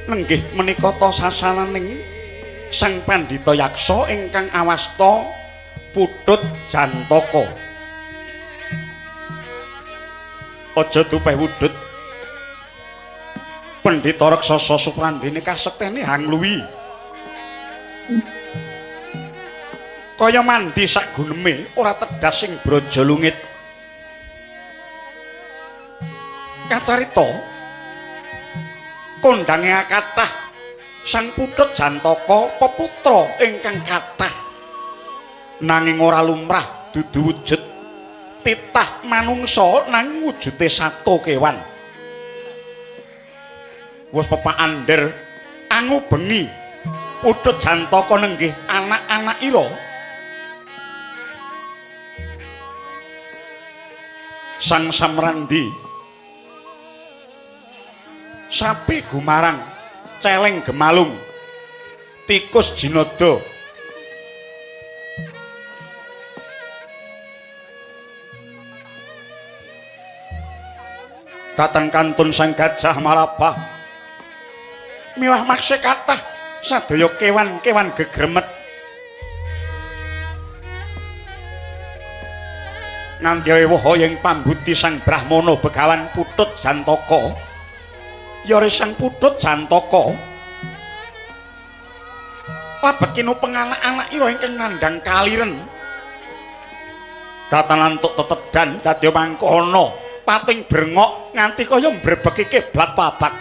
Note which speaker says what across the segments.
Speaker 1: Nenggih menika ta sasananing Sang Pandhita Yaksa ingkang awasta Putut Jantaka. Aja tupeh wudut. Pendhita Raksasa Suprandene kasektene hangluwi. Kaya mandi sak guneme ora tedas sing braja lungit. Kacarita kondange kathah Sang Putut Jantaka peputra ingkang kathah nanging ora lumrah dudu wujud titah manungsa nanging wujude sato kewan. Wis pepander angu bengi Putut Jantaka nenggih anak-anak ira Sang Samrandi sapi gumarang celeng gemalung tikus jinada dateng kantun Sang Gajah Malabah miwah maksih kathah sadaya kewan-kewan gegremet nganti ewoh ing pambuti Sang Brahmana Begawan Putut Jantaka yare Sang Putut Jantaka labet kinupeng anak-anak ira ingkang nandhang kaliren datan antuk tetedan dadi mangkono pating brengok nganti kaya mbrebeki kiblat babak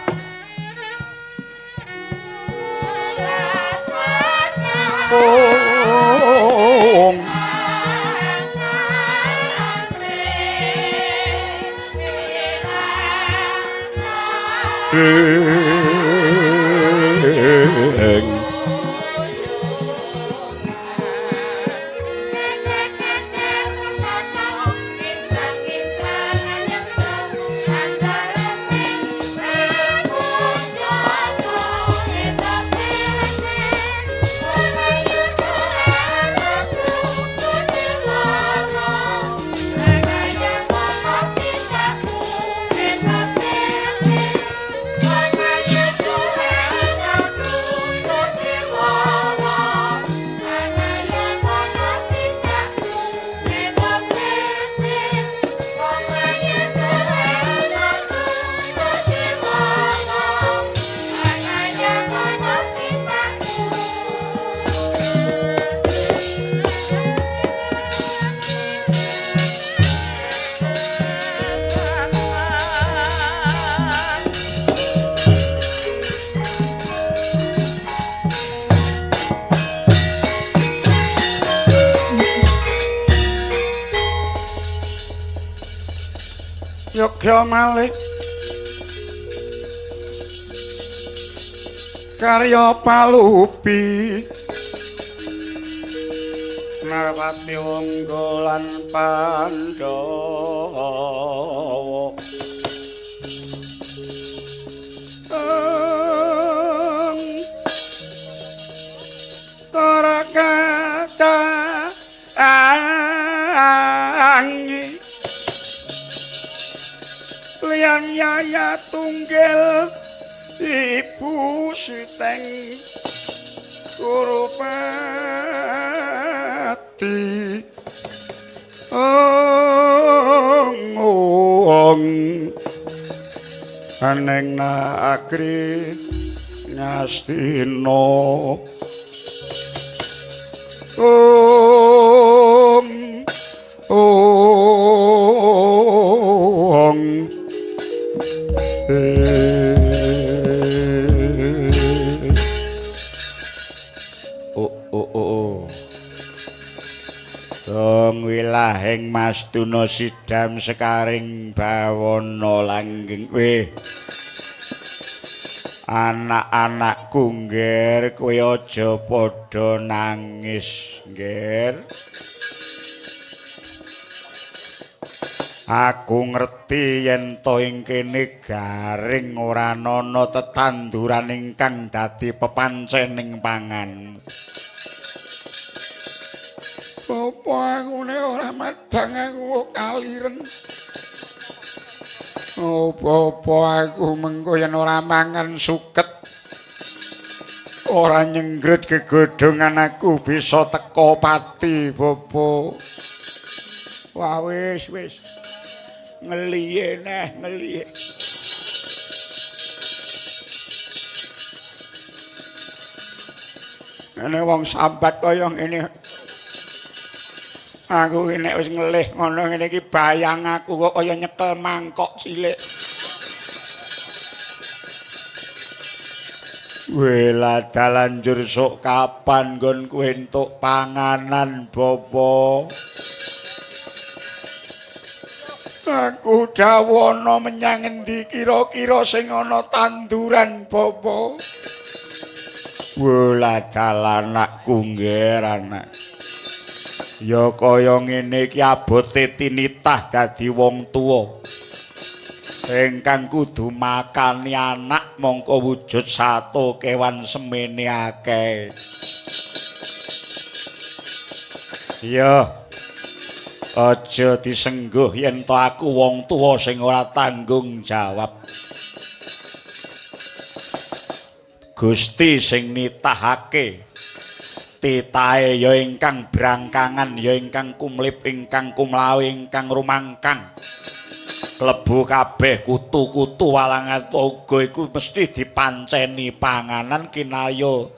Speaker 1: Yogya Malik karya palupi Narpati Unggulan Pandhawa ora kata angi liyan yaya tunggil ibu siteng Kurupati aneng nagri Ngastina om Astuna sidam sekaring bawana langgeng. Weh. Anak-anakku ngger kowe aja padha nangis, ngger. Aku ngerti yen to ing kene garing ora ana tetanduran ingkang dadi pepancening pangan. Apa aku nek ora madang aku kaliren. Apa aku mengko yen ora mangan suket. Ora nyenggret gegodhongan aku bisa teka pati, Bopo. Wah wis. Ngeliye neh, ngeliye. Ini wong sambat kaya ngene. Aku nek wis ngelih ngono ngene iki bayang aku kok kaya nyekel mangkok cilik. Wela dalan njur sok kapan nggon kowe entuk panganan, Bopo? Aku dawono menyang endi kira-kira sing ana tanduran, Bopo? Wela dalan anakku ngger anak. Ya kaya ngene iki abote tinitah dadi wong tuwa. Ingkang kudu makani anak mongko wujud sato kewan semene akeh. Ya aja disengguh yen to aku wong tuwa sing ora tanggung jawab. Gusti sing nitahake titahe ya ingkang brangkangan ya ingkang kumlip ingkang kumlawe ingkang rumangkang. Klebu kabeh kutu-kutu walangan uga iku mesti dipanceni panganan kinarya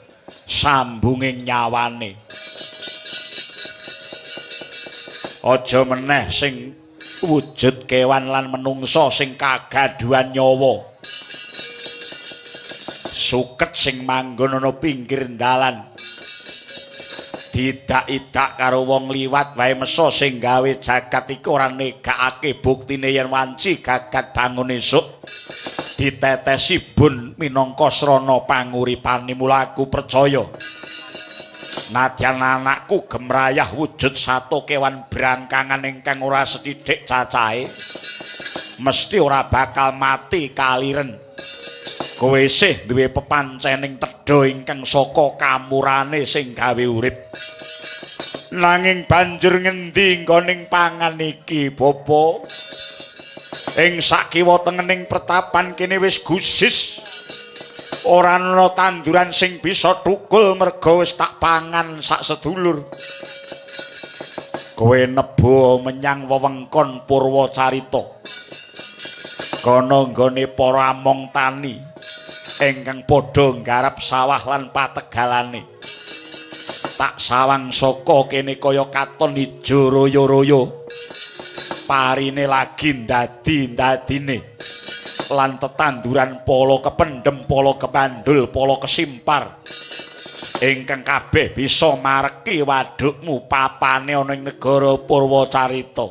Speaker 1: sambunging nyawane. Aja meneh sing wujud kewan lan menungsa sing kagaduhan nyawa. Suket sing manggon ana pinggir dalan. Didak-idak karo wong liwat wae mesa sing gawe jagat iku ora negakake buktine yen wanci gagat bangun esuk. Ditetesi bun minangka srana panguripane mula aku percaya. Nadyan anakku gemrayah wujud sato kewan brangkangan ingkang ora sethithik cacahe mesti ora bakal mati kaliren. Kowe isih duwe pepancening tedha ingkang saka kamurane sing gawe urip. Nanging banjur ngendi nggoning pangan iki, Bopo? Ing sakiwa tengening pertapan kene wis gusis. Ora ana tanduran sing bisa thukul merga wis tak pangan sak sedulur. Kowe nebo menyang wewengkon Purwacarita. Kono nggone para among tani ingkang padha nggarap sawah lan pategalane. Tak sawang saka kene kaya katon ijo royo-royo. Parine lagi ndadi-ndadine. Lan tetanduran polo kependem, polo kepandul, polo kesimpar. Ingkang kabeh bisa mareki wadukmu papane ana ing negara Purwacarita.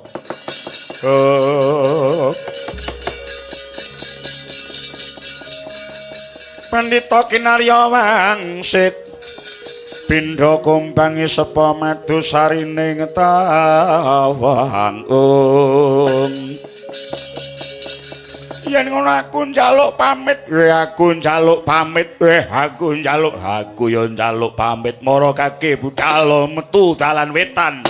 Speaker 1: Pandhita Kinarya Wangsit pindha kumbangi sepa madu sarining tawang. Yen ngono aku njaluk pamit. Aku njaluk pamit. Aku yo njaluk pamit. Mara kake budhal metu dalan wetan.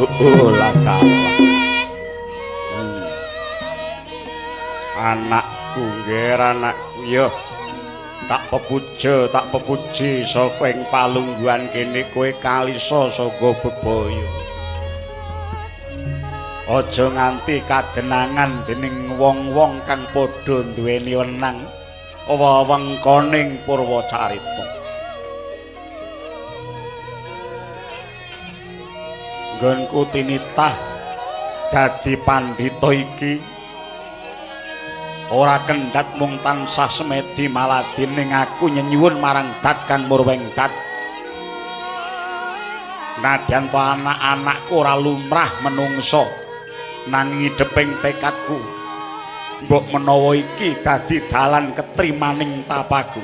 Speaker 1: Lah kalah. Anakku nggih anakku ya. Tak pepuji saka ing palungguhan kene kowe kalisa saka bebaya. Aja nganti kadenangan dening wong-wong kang padha duweni wenang wewengkoning Purwacarita. Nggonku tinitah dadi pandhita iki ora kendhat mung tansah semedi maladi ning aku nyenyuwun marang Dat Kang Murweng Dat. Nadyan to anak-anakku ora lumrah menungso nanging ideping tekadku mbok menawa iki dadi dalan ketrimaning tapaku.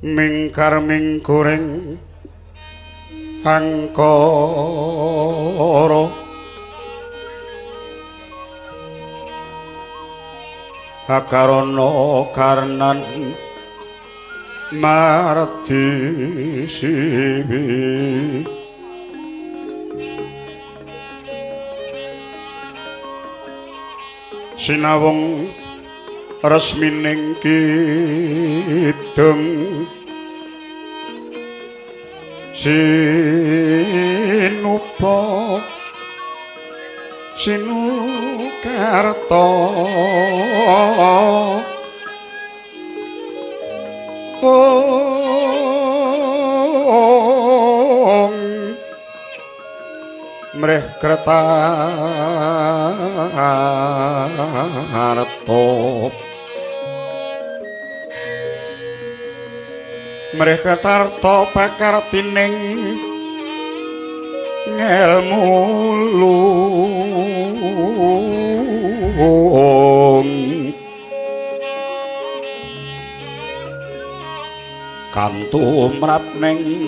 Speaker 1: Mingkar mingkuring angkara akarana karnan marti siwi sinawung resmining kidung sinukarta mreh Kertarto mreh Kertarto pakartining ngelmu lung kantumrap ning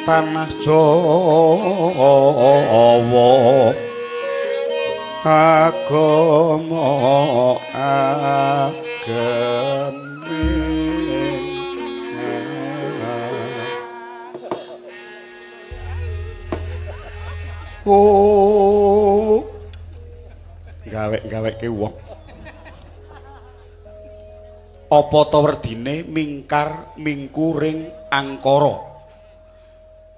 Speaker 1: tanah Jawa agama agemin gawe-gawe ke wong Apa ta werdine mingkar mingkuring angkara.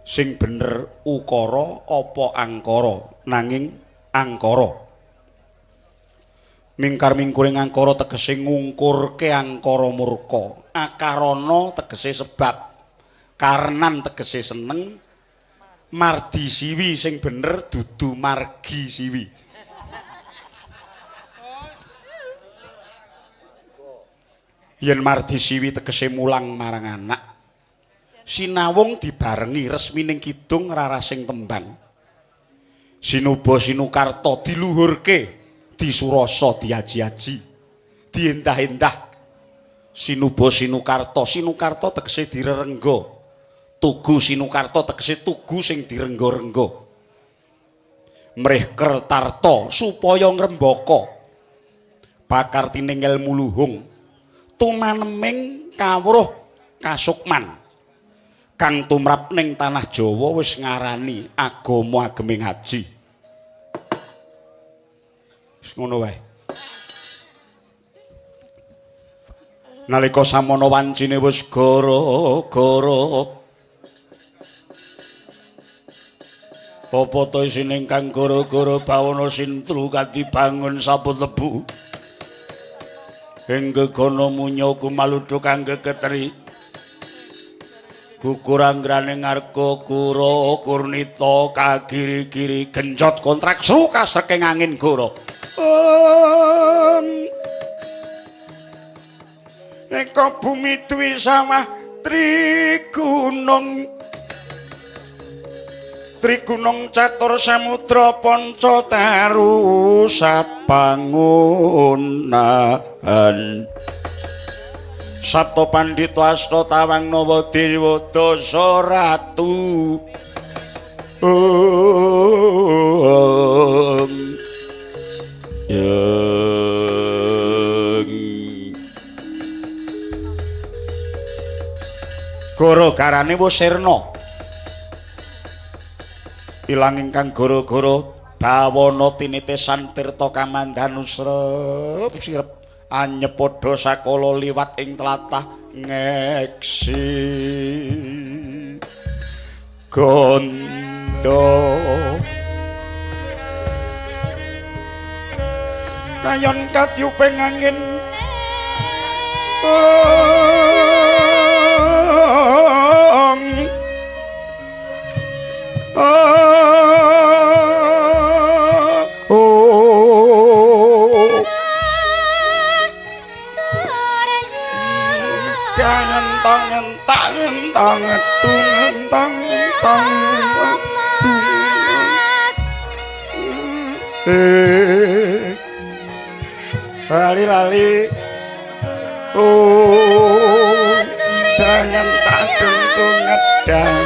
Speaker 1: Sing bener ukara apa angkara nanging angkara. Mingkar mingkuring angkara tegese ngungkurke angkara murka. Akarana tegese sebab. Karenan tegese seneng. Mardi siwi sing bener dudu margi siwi. Yen mardi siwi tegese mulang marang anak. Sinawung dibarengi resmining kidung rarasing tembang. Sinuba sinukarta diluhurke, disurasa diaji-aji, diendah-endah. Sinuba sinukarta, sinukarta tegese direrengga. Tugu sinukarta tegese tugu sing direngga-rengga. Mrih kertarta supaya ngrembaka. Pakartining ilmu luhung tumaneming kawruh kasukman. Kang tumrap ning tanah Jawa wis ngarani agama ageming haji. Wis ngono wae. Nalika samana wancine wis gara-gara apa to isining kang gara-gara bawana sintru kanthi bangun sabut lebu. Ing gegana munya kumaludha kang geketri. Kukuranggrane ngarga kura kurnita kagiri-giri genjot kontrak su kasreking angin goro. Eka bumi dwi sawah Trigunung catur samudra panca taru sapangunan. Sabto pandhita asta tawang nawa dewa dasa ratu. Gara-garane wis sirna. Ilang ingkang gara-gara bawana tinitesan tirta kamandhanu srep anyep padha sakala liwat ing tlatah ngeksi gondo kayon katyuping angin lali-lali jangan tak tentu ngedang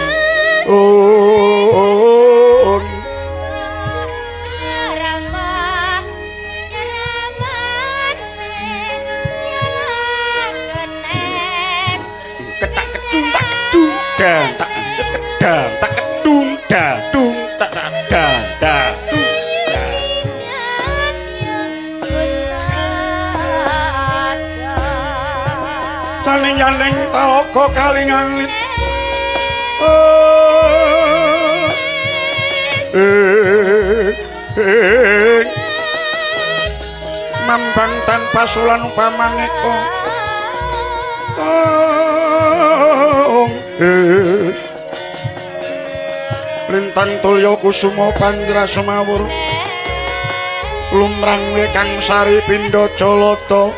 Speaker 1: ketak kedung tak kedung dan tak kedang tak kedung dadung tak dan dadung saling-saling talaga kalingangit mambang tanpa sulan upamaneka lintang tulya kusuma panjra semawur lumrang kang sari pindha calata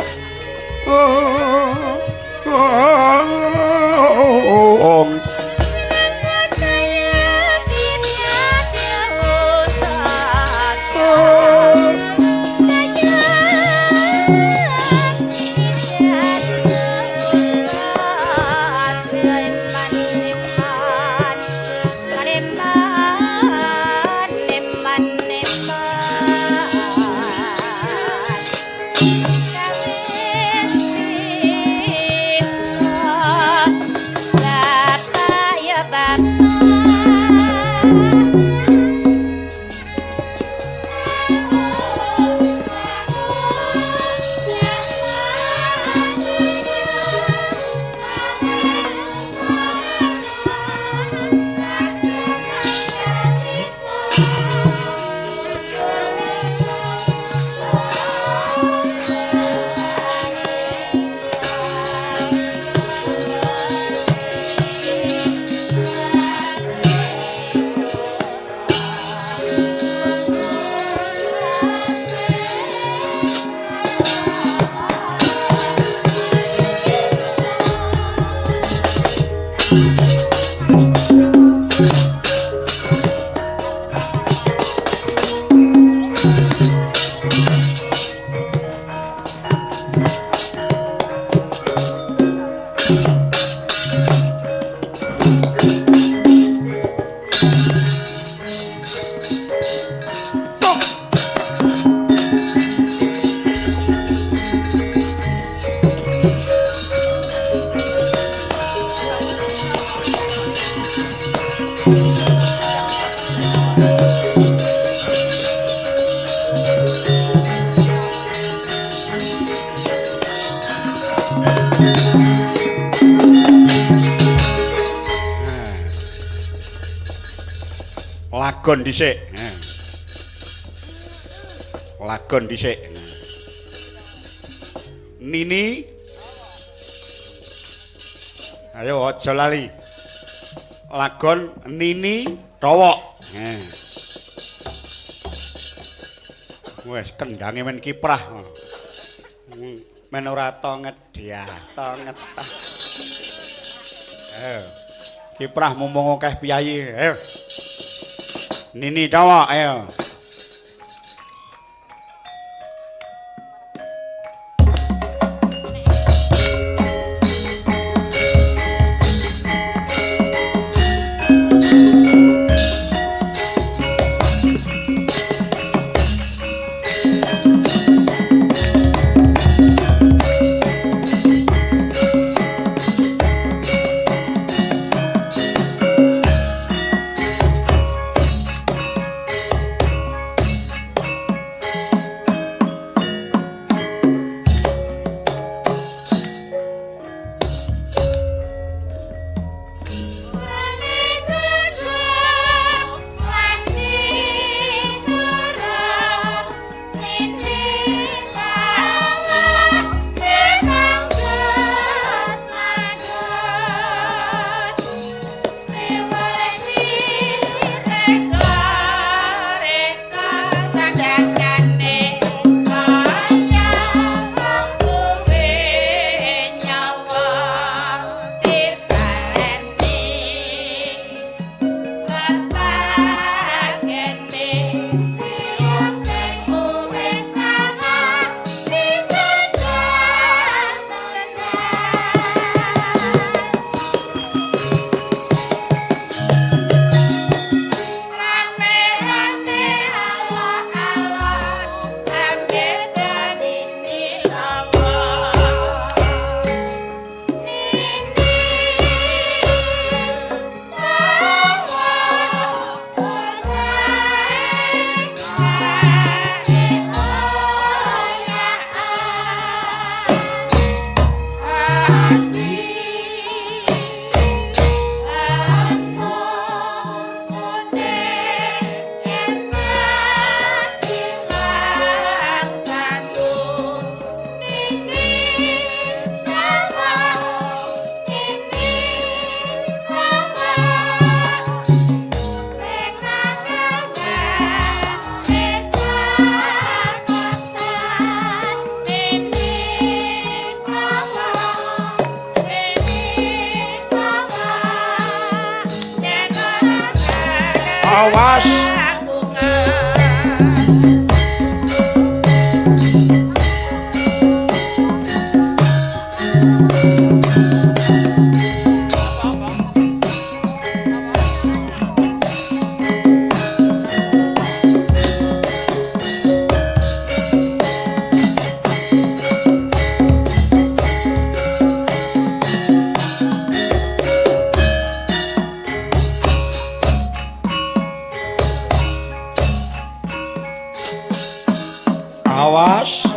Speaker 1: Lagon dhisik. Lagon dhisik. Nini. Ayo aja lali. Lagon Nini Rowok. Wes kendange men kiprah. Men ora to ngedhiah, to ngetah. Ayo. Kiprah mumpung akeh piyayi. Ayo. Nini Rowok ayo. Awas. Awas.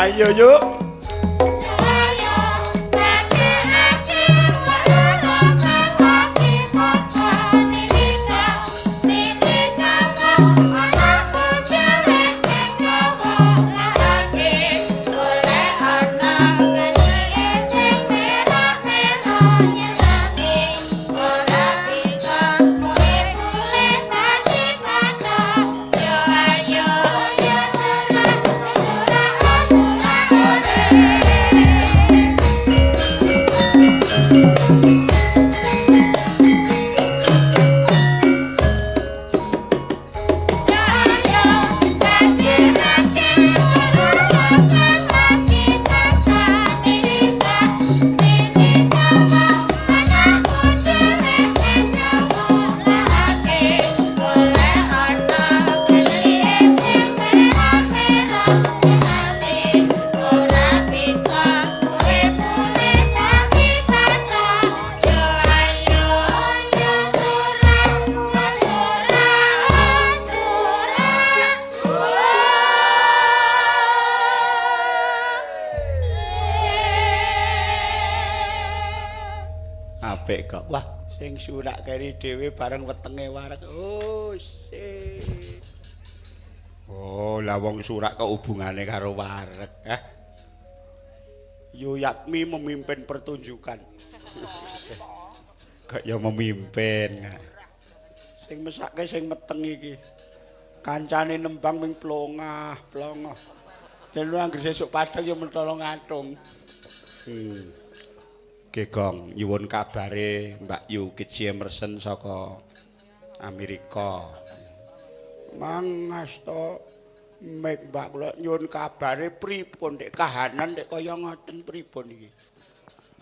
Speaker 1: ayo yuk. Apik kok. Wah, sing surak keri dhewe bareng wetenge wareg. Oh, sik. Oh, lah wong surak kok hubungane karo wareg, Yuyatmi memimpin pertunjukan. Kok ya memimpin. Sing mesake sing meteng iki. Kancane nembang ming plongah, plongoh. Den anggere sesuk padang ya mentolo ngatung. Gegong nyuwun kabare Mbak Yu Kiji Emerson saka Amerika. Mangasta mek Mbak kula nyuwun kabare pripun nek kahanan nek kaya ngoten pripun iki.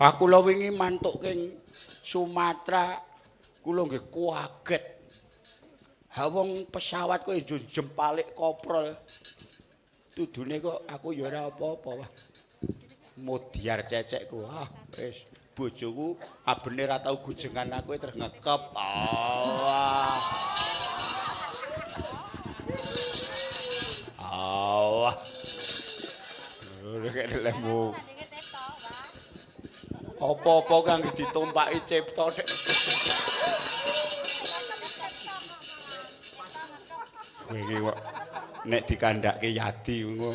Speaker 1: Aku lho wingi mantuk king Sumatera kula nggih kaget. Ha wong pesawat kok jempalik koprol. Tudune kok aku ya ora apa-apa wah. Modiar cecekku. Ah wis bojoku abene ra tau gujengan aku terus ngekep. Allah. Allah. Nek lemu. Apa-apa kang ditumpaki cipta nek. Kowe iki kok nek dikandhake yadi ngono.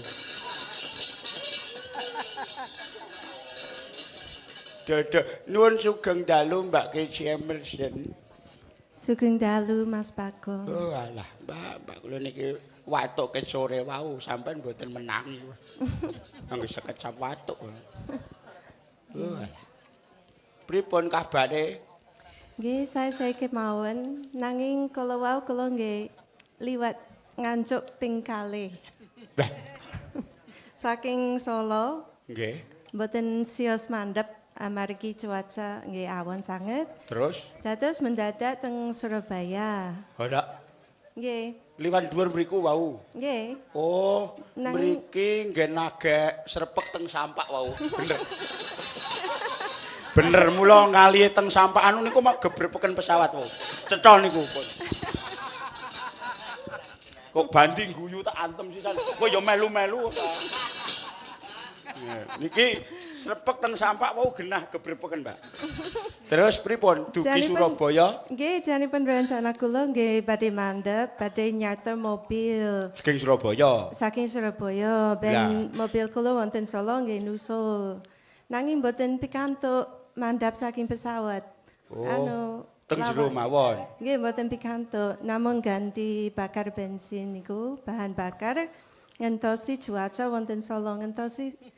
Speaker 1: Dodo nuwun sugeng dalu Mbak Kiji Emerson.
Speaker 2: Sugeng dalu Mas Bagong.
Speaker 1: Oh alah, Mbak kula niki watuk ke sore wau sampean mboten menangi. Anggo sekecap watuk. Oh alah. Pripun kabare?
Speaker 2: Nggih, saya kemawon nanging kala wau kula nggih liwat ngancuk ping kalih. Saking Solo.
Speaker 1: Nggih.
Speaker 2: Mboten sios mandhep amargi cuaca nggih awan sanget.
Speaker 1: Terus?
Speaker 2: Dados mendadak teng Surabaya.
Speaker 1: Ora.
Speaker 2: Nggih.
Speaker 1: Liwat dhuwur mriku wau.
Speaker 2: Nggih.
Speaker 1: Oh, mriki nggih nagek srepek teng Sampak wau. Bener. Bener mula ngali teng Sampak anu niku mak gebrepeken pesawat wau. Cetha niku. Kok banding guyu tak antem sisan. Kok ya melu-melu. Niki srepek teng Sampak wau genah gebrepeken, Mbak. Terus pripun dugi Surabaya?
Speaker 2: Nggih, janipun rencana kula nggih badhe mandhep, badhe nyarter mobil.
Speaker 1: Saking Surabaya.
Speaker 2: Saking Surabaya, ben mobil kula wonten Solo nggih nusul. Nanging mboten pikantuk mandhap saking pesawat.
Speaker 1: Oh. Teng jero mawon.
Speaker 2: Nggih, mboten pikantuk, namung ganti bakar bensin niku, bahan bakar ngentosi cuaca wonten Solo ngentosi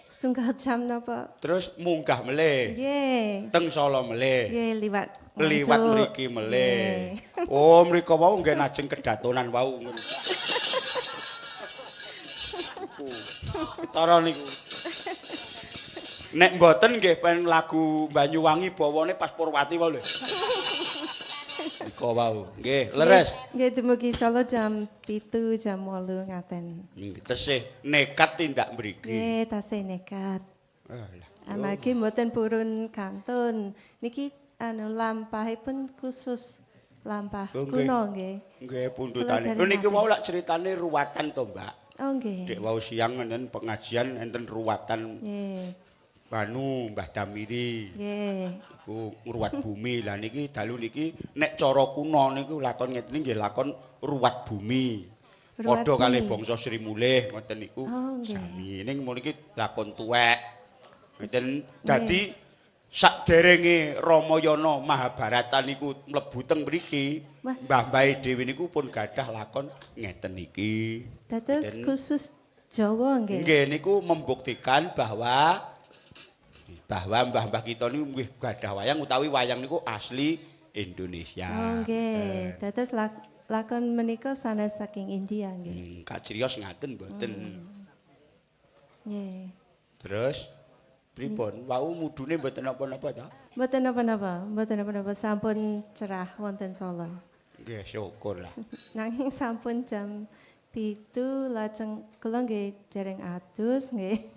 Speaker 2: setunggal jam napa.
Speaker 1: Terus munggah melih.
Speaker 2: Nggih.
Speaker 1: Teng Solo melih.
Speaker 2: Nggih, liwat
Speaker 1: mriki melih. Oh, mriko wau nggih najeng kedatonan wau ngono. Ketara niku. Nek mboten nggih pen lagu Banyuwangi bawane pas Purwati wau lho. Iko wau. Nggih, leres.
Speaker 2: Nggih dumugi Solo jam 7 jam 8 ngaten.
Speaker 1: Tesih nekat tindak mriki.
Speaker 2: Nggih, tasih nekat.
Speaker 1: Alah.
Speaker 2: Amargi mboten purun kantun. Niki anu lampahipun khusus lampah kuno nggih.
Speaker 1: Nggih pundutane. Lho niki wau lak critane ruwatan to, Mbak.
Speaker 2: Oh nggih.
Speaker 1: Dek wau siang enten pengajian enten ruwatan
Speaker 2: Nggih.
Speaker 1: Banu Mbah Damiri.
Speaker 2: Nggih.
Speaker 1: Iku ngruwat bumi. Lah niki dalu niki nek cara kuna niku lakon ngeten nggih lakon ruwat bumi.
Speaker 2: Ruwat
Speaker 1: Padha kalih
Speaker 2: bumi.
Speaker 1: bangsa Sri Mulih ngoten niku
Speaker 2: Oh, nggih.
Speaker 1: sami. Ning mriki lakon tuwek. Ngeten dadi sakderenge Ramayana Mahabharata niku mlebu teng mriki,
Speaker 2: Wah.
Speaker 1: mbah-mbahe dhewe niku pun gadah lakon ngeten niki.
Speaker 2: Dados
Speaker 1: Ngeten.
Speaker 2: khusus Jawa nggih.
Speaker 1: Nggih niku membuktikan bahwa mbah-mbah kita niku nggih gadah wayang utawi wayang niku asli Indonesia.
Speaker 2: Oh nggih. Dados lakon menika sanes saking India nggih.
Speaker 1: Kak Cirios ngaten mboten.
Speaker 2: Nggih.
Speaker 1: Terus pripun? Wau mudune mboten napa-napa ta?
Speaker 2: Mboten napa-napa, sampun cerah wonten Solo.
Speaker 1: Nggih, syukur lah.
Speaker 2: Nanging sampun jam 7 lajeng kula nggih dereng adus nggih.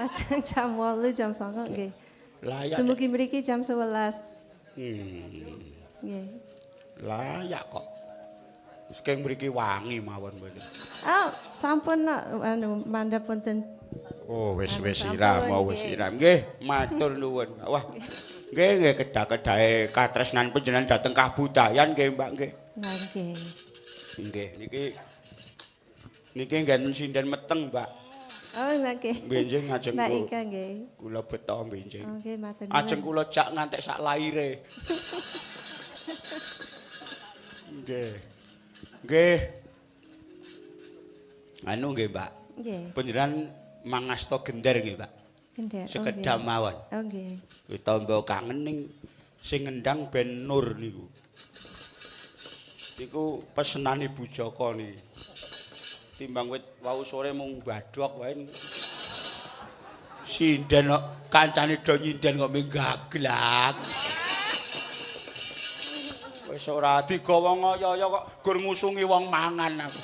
Speaker 2: Lajeng jam 8 jam 9 nggih.
Speaker 1: Layak.
Speaker 2: Dumugi mriki jam 11. Nggih.
Speaker 1: Layak kok. Wis keng mriki wangi mawon mboten.
Speaker 2: Ah, sampun mandhap wonten.
Speaker 1: Oh, wis
Speaker 2: Sampun,
Speaker 1: siram, mau wis
Speaker 2: nggih.
Speaker 1: siram. Nggih, matur nuwun. Wah. Nggih, kedah-kedahe katresnan panjenengan dhateng kabudayan nggih, Mbak nggih.
Speaker 2: Nggih.
Speaker 1: Nggih, niki nggen sinden meteng, Mbak.
Speaker 2: Oh, nggih.
Speaker 1: Benjing ajeng
Speaker 2: Mbak Ika nggih.
Speaker 1: kula beto benjing.
Speaker 2: Oh, nggih matur nuwun.
Speaker 1: Ajeng kula jak ngantek sak laire. Nggih. Nggih. Anu nggih, Mbak.
Speaker 2: Nggih.
Speaker 1: Panjenengan mangasta gender nggih, Mbak.
Speaker 2: Gendek.
Speaker 1: Sekedhap mawon.
Speaker 2: Oh, nggih.
Speaker 1: Ditambah kangen ning sing ngendang ben Nur niku. Iku pesenane Bu Joko niki. Timbang wit wau sore mung badhok wae. Sinden kok kancane do nyinden kok menggaglak. Wis ora digawa ngoyo-yo kok gur ngusungi wong mangan aku.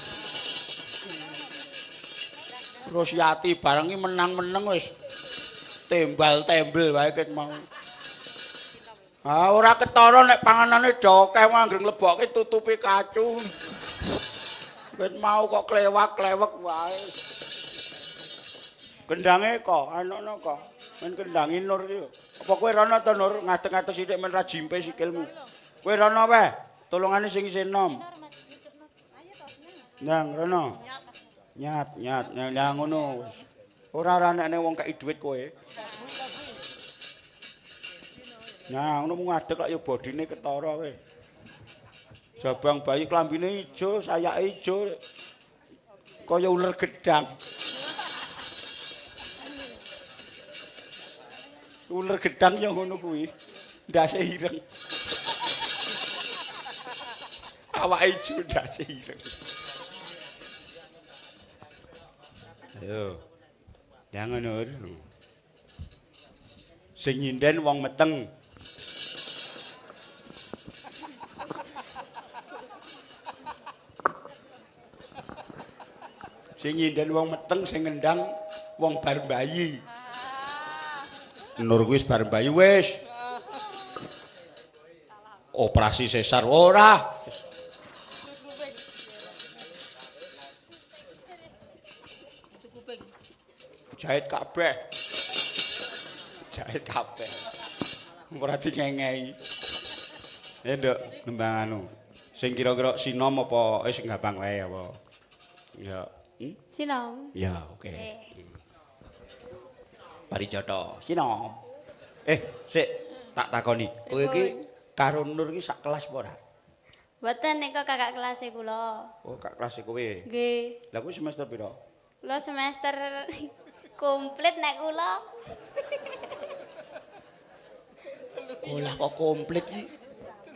Speaker 1: Terus Yati bareng iki menang-meneng wis tembal-tembel wae ket mau. Ah ora ketara nek panganane do akeh anggere nglebokke tutupi kacu. Ket mau kok klewak-klewek wae. Kendange kok, anakno kok. Men kendangi Nur iki. Apa kowe rono to Nur ngadeg-ngadeg sithik men ra jimpe sikilmu. Kowe rono wae. Tolongane sing isih enom. Nang rono. Nyat, nyang ngono wis. Ora nekne wong kei dhuwit kowe. Nah, ngono mung ngadeg kok ya bodine ketara kowe. Jabang bayi klambine ijo, sayake ijo. Kaya uler gedang. Uler gedang ya ngono kuwi. Ndase ireng. Awake ijo ndase ireng. Ayo. Jangan Nur. Sing nyinden wong meteng. Sing nyinden wong meteng sing ngendang wong bar bayi. Nur kuwi wis bar bayi wis. Operasi sesar ora. Jahit kabeh. Jahit kabeh. Ora dingengei. Ya nduk, nembang anu. Sing kira-kira sinom apa sing gampang wae apa? Ya.
Speaker 3: Sinom.
Speaker 1: Ya, oke. Parijoto, sinom. Sik tak takoni. Kowe iki karo Nur iki sak kelas apa ora?
Speaker 3: Mboten nika kakak kelas kula.
Speaker 1: Oh, kak kelas kowe.
Speaker 3: Nggih.
Speaker 1: Lah kowe semester pira?
Speaker 3: Kula semester komplit nek kula.
Speaker 1: Sekolah kok komplit iki.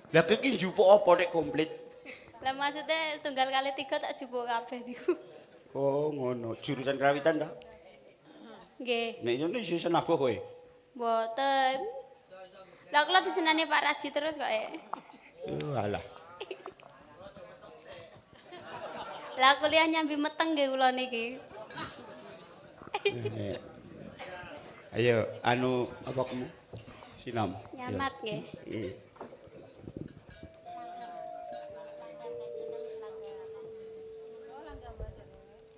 Speaker 1: Lah kowe iki njupuk apa nek komplit?
Speaker 3: Lah maksudnya setunggal kali 3 tak jupuk kabeh niku.
Speaker 1: Oh, ngono. Jurusan kerawitan ta?
Speaker 3: Nggih.
Speaker 1: Nek ngono iso senabuh kowe.
Speaker 3: Mboten. Lah kula disenani Pak Raji terus kok.
Speaker 1: Alah.
Speaker 3: Lah kuliah nyambi meteng nggih kula niki.
Speaker 1: Ayo, anu apa kamu? Sinom.
Speaker 3: Nyamat nggih.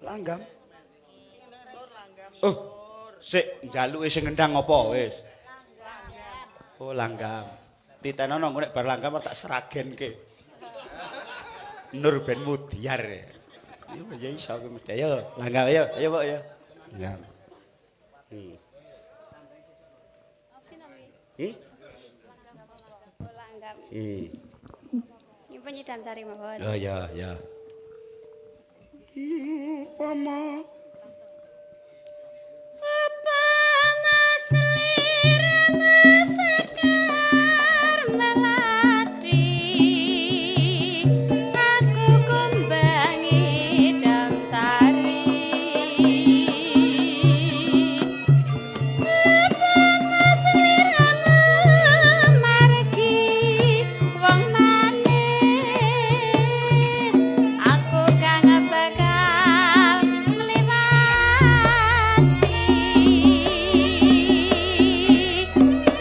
Speaker 1: Langgam. Oh, sik njaluke sing ngendang apa wis? Oh, langgam. Titenono engko nek bar langgam tak seragenke. Nur ben Mudiar. Ya iso aku mesti. Ayo, langgam ayo, ayo Pak ya. Langgam.
Speaker 3: Langgam. Ini penyidam sari mawon.
Speaker 1: Oh ya, ya. Pama.
Speaker 3: Apa mas lirama sekar melati, aku kumbangi damsari. Apa mas lirama margi wong manis, aku kang bakal mliwati.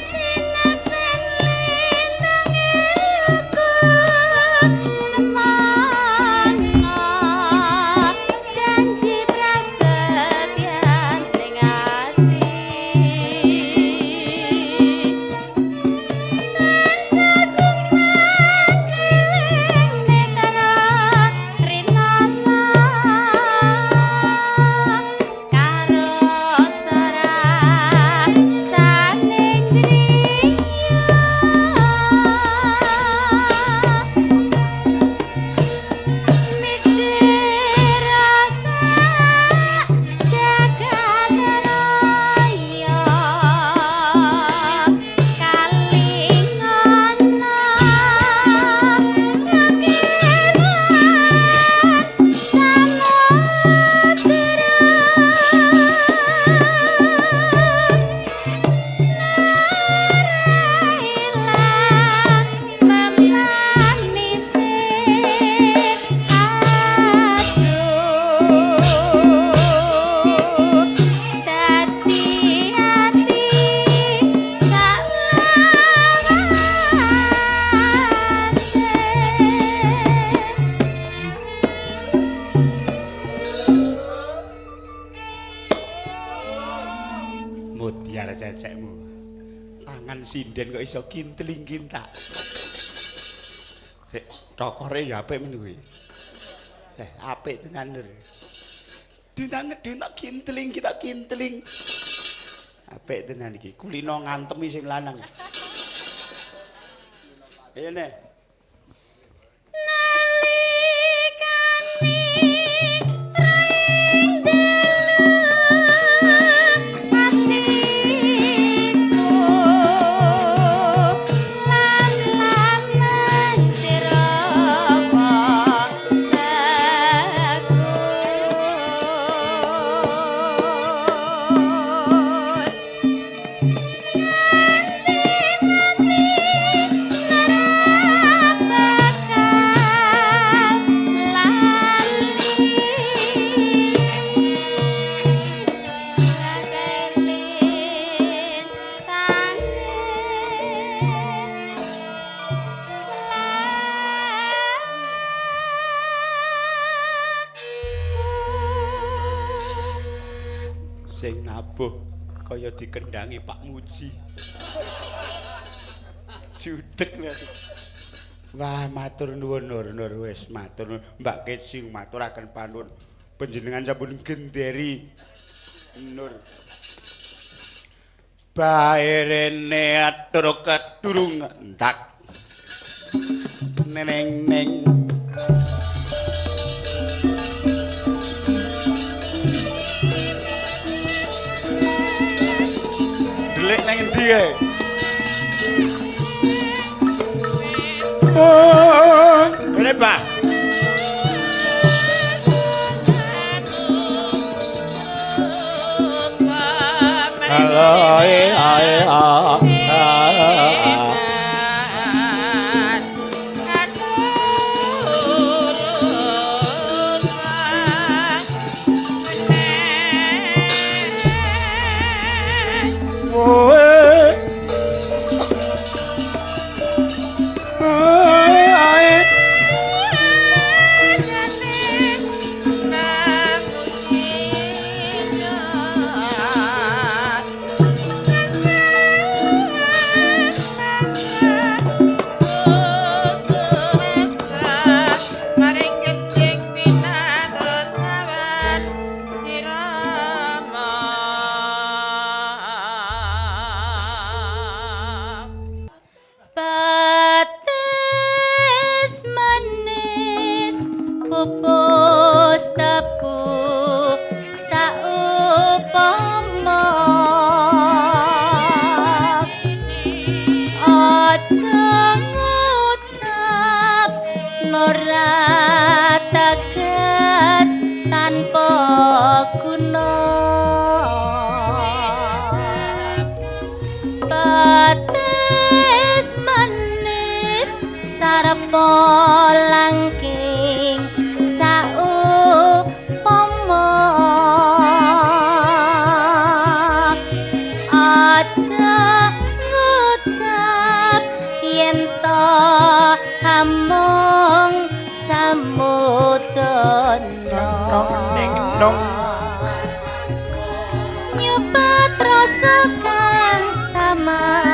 Speaker 3: Sinaksen lintang eluku semono, janji prasetyan ning ati. Tansah kumandeling netara rinasa, karo sorasaning griya. Mikir rasa jagat raya, kalingono kekiran samudra.
Speaker 1: Mudiar cecekmu. Tangan sinden kok iso kinteling-kintak. Sik, tokore ya apik men kuwi. Apik tenan Nur. Dintak kinteling kita kinteling. Apik tenan iki. Kulino ngantemi sing lanang. Ayo nek. Sing nabuh kaya dikendangi Pak Muji. Judeg lho. Wah, matur nuwun Nur wis matur nuwun. Mbak Kecing maturaken panuwun. Panjenengan sampun genderi Nur. Bae atur kedurung entak. Neneng neng. Delik nang endi kae? Ini Pak. Halo,
Speaker 4: guna tetes manis sarpa langking saupama aja ngucap yen to amung samudana nyoba rasa kang sama